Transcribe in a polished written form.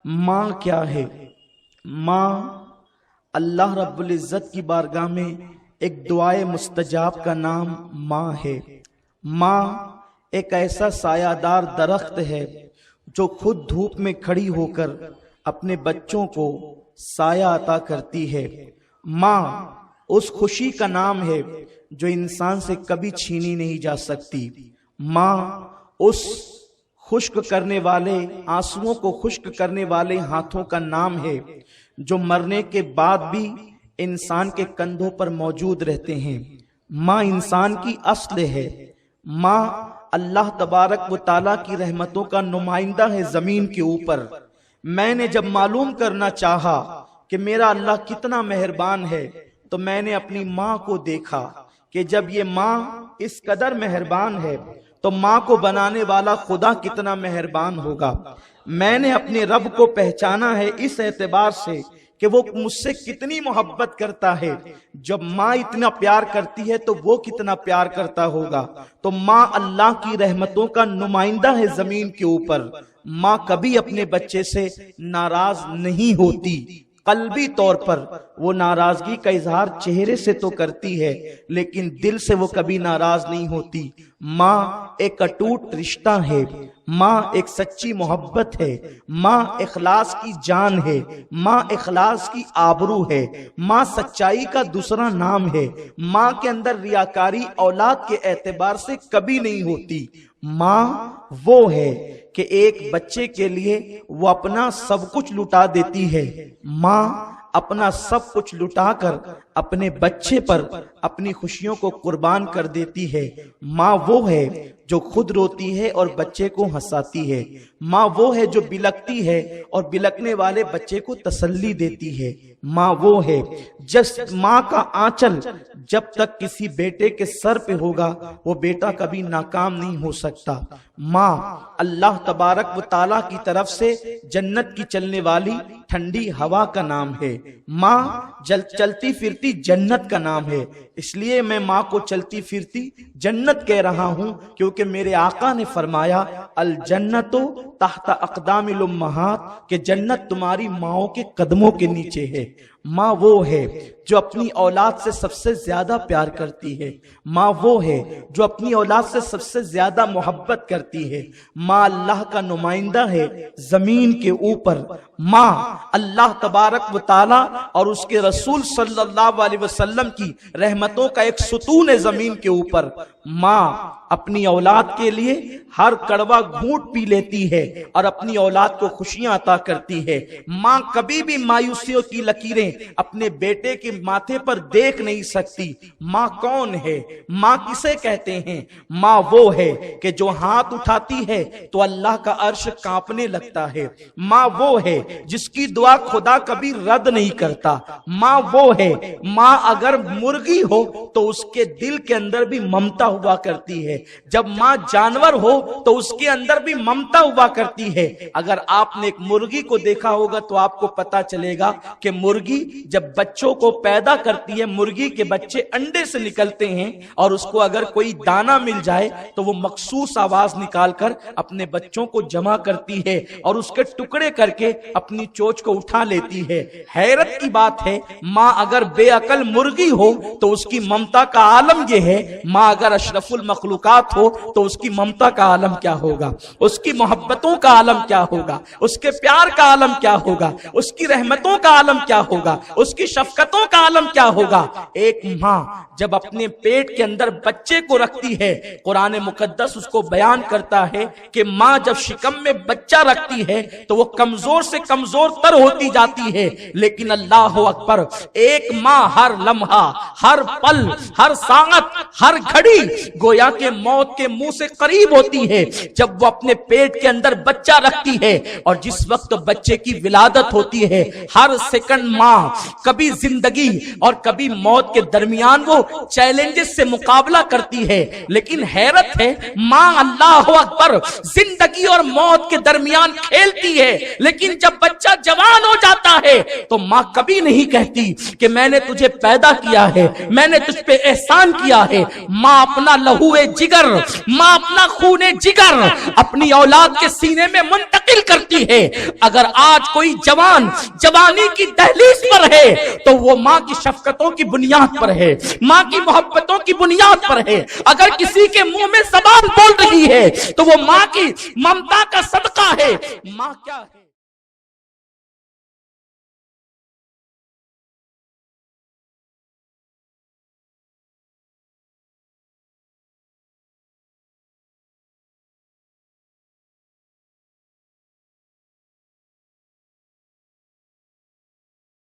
ماں کیا ہے؟ ماں اللہ رب العزت کی بارگاہ میں ایک دعائے مستجاب کا نام ماں ہے۔ ماں ایک ایسا سایہ دار درخت ہے جو خود دھوپ میں کھڑی ہو کر اپنے بچوں کو سایہ عطا کرتی ہے۔ ماں اس خوشی کا نام ہے جو انسان سے کبھی چھینی نہیں جا سکتی۔ ماں اس خشک کرنے والے آنسوؤں کو خشک کرنے والے ہاتھوں کا نام ہے جو مرنے کے بعد بھی انسان کے کندھوں پر موجود رہتے ہیں۔ ماں انسان کی اصل ہے۔ ماں اللہ تبارک و تعالیٰ کی رحمتوں کا نمائندہ ہے زمین کے اوپر۔ میں نے جب معلوم کرنا چاہا کہ میرا اللہ کتنا مہربان ہے تو میں نے اپنی ماں کو دیکھا کہ جب یہ ماں اس قدر مہربان ہے تو ماں کو بنانے والا خدا کتنا مہربان ہوگا۔ میں نے اپنے رب کو پہچانا ہے اس اعتبار سے کہ وہ مجھ سے کتنی محبت کرتا ہے۔ جب ماں اتنا پیار کرتی ہے تو وہ کتنا پیار کرتا ہوگا۔ تو ماں اللہ کی رحمتوں کا نمائندہ ہے زمین کے اوپر۔ ماں کبھی اپنے بچے سے ناراض نہیں ہوتی۔ قلبی طور پر وہ ناراضگی کا اظہار چہرے سے تو کرتی ہے لیکن دل سے وہ کبھی ناراض نہیں ہوتی۔ ماں ایک اٹوٹ رشتہ ہے۔ ماں ایک سچی محبت ہے۔ ماں اخلاص کی جان ہے۔ ماں اخلاص کی آبرو ہے۔ ماں سچائی کا دوسرا نام ہے۔ ماں کے اندر ریاکاری اولاد کے اعتبار سے کبھی نہیں ہوتی۔ ماں وہ ہے کہ ایک بچے کے لیے وہ اپنا سب کچھ لٹا دیتی ہے۔ ماں اپنا سب کچھ لٹا کر اپنے بچے پر اپنی خوشیوں کو قربان کر دیتی ہے۔ ماں وہ ہے جو خود روتی ہے اور بچے کو ہنساتی ہے۔ ماں وہ ہے جو بلکتی ہے اور بلکنے والے بچے کو تسلی دیتی ہے۔ ماں وہ ہے جس ماں کا آنچل جب تک کسی بیٹے کے سر پہ ہوگا وہ بیٹا کبھی ناکام نہیں ہو سکتا۔ ماں اللہ تبارک و تعالیٰ کی طرف سے جنت کی چلنے والی ٹھنڈی ہوا کا نام ہے۔ ماں چلتی پھرتی جنت کا نام ہے۔ اس لیے میں ماں کو چلتی پھرتی جنت کہہ رہا ہوں کیونکہ میرے آقا نے فرمایا الجنت تحت اقدام الامہات کہ جنت تمہاری ماؤں کے قدموں کے نیچے ہے۔ ماں وہ ہے جو اپنی اولاد سے سب سے زیادہ پیار کرتی ہے۔ ماں وہ ہے جو اپنی اولاد سے سب سے زیادہ محبت کرتی ہے۔ ماں اللہ کا نمائندہ ہے زمین کے اوپر۔ ماں اللہ تبارک و تعالی اور اس کے رسول صلی اللہ علیہ وسلم کی رحمتوں کا ایک ستون ہے زمین کے اوپر۔ ماں اپنی اولاد کے لیے ہر کڑوا گھونٹ پی لیتی ہے اور اپنی اولاد کو خوشیاں عطا کرتی ہے۔ ماں کبھی بھی مایوسیوں کی لکیریں اپنے بیٹے کے ماتھے پر دیکھ نہیں سکتی۔ ماں کون ہے؟ ماں کسے کہتے ہیں؟ ماں وہ ہے کہ جو ہاتھ اٹھاتی ہے تو اللہ کا عرش کانپنے لگتا ہے۔ ماں وہ ہے جس کی دعا خدا کبھی رد نہیں کرتا۔ ماں وہ ہے، ماں اگر مرغی ہو تو اس کے دل کے اندر بھی ممتا ہوا کرتی ہے۔ جب ماں جانور ہو تو اس کے اندر بھی ممتا ہوا کرتی ہے۔ اگر آپ نے ایک مرغی کو دیکھا ہوگا تو آپ کو پتا چلے گا کہ مرغی جب بچوں کو پیدا کرتی ہے، مرغی کے بچے انڈے سے نکلتے ہیں اور اس کو اگر کوئی دانہ مل جائے تو وہ مخصوص آواز نکال کر اپنے بچوں کو جمع کرتی ہے اور اس کے ٹکڑے کر کے اپنی چونچ کو اٹھا لیتی ہے۔ حیرت کی بات ہے، ماں اگر بے عقل مرغی ہو تو اس کی ممتا کا عالم یہ ہے، ماں اگر اشرف المخلوقات ہو تو اس کی ممتا کا عالم کیا ہوگا، اس کی محبتوں کا عالم کیا ہوگا، اس کے پیار کا عالم کیا ہوگا، اس کی رحمتوں کا عالم کیا ہوگا، اس کی شفقتوں کا عالم کیا ہوگا۔ ایک ماں جب اپنے پیٹ کے اندر بچے کو رکھتی ہے، قرآن مقدس اس کو بیان کرتا ہے کہ ماں جب شکم میں بچہ رکھتی ہے تو وہ کمزور سے کمزور تر ہوتی جاتی ہے، لیکن اللہ اکبر، ایک ماں ہر لمحہ، ہر پل، ہر ساعت، ہر گھڑی گویا کہ موت کے منہ سے قریب ہوتی ہے۔ جب وہ اپنے پیٹ کے اندر بچہ رکھتی ہے اور جس وقت بچے کی ولادت ہوتی ہے، ہر سیکنڈ ماں ماں کبھی زندگی اور کبھی موت کے درمیان وہ چیلنجز سے مقابلہ کرتی ہے، لیکن حیرت ہے ماں اللہ اکبر زندگی اور موت کے درمیان کھیلتی ہے، لیکن جب بچہ جوان ہو جاتا ہے تو ماں کبھی نہیں کہتی کہ میں نے تجھے پیدا کیا ہے، میں نے تجھ پہ احسان کیا ہے۔ ماں اپنا لہو جگر، ماں اپنا خون جگر اپنی اولاد کے سینے میں منتقل کرتی ہے۔ اگر آج کوئی جوان جوانی کی دہلیز پر ہے تو وہ ماں کی شفقتوں کی بنیاد پر ہے، ماں کی محبتوں کی بنیاد پر ہے۔ اگر کسی کے منہ میں زبان بول رہی ہے تو وہ ماں کی ممتا کا صدقہ ہے۔ ماں کیا ہے؟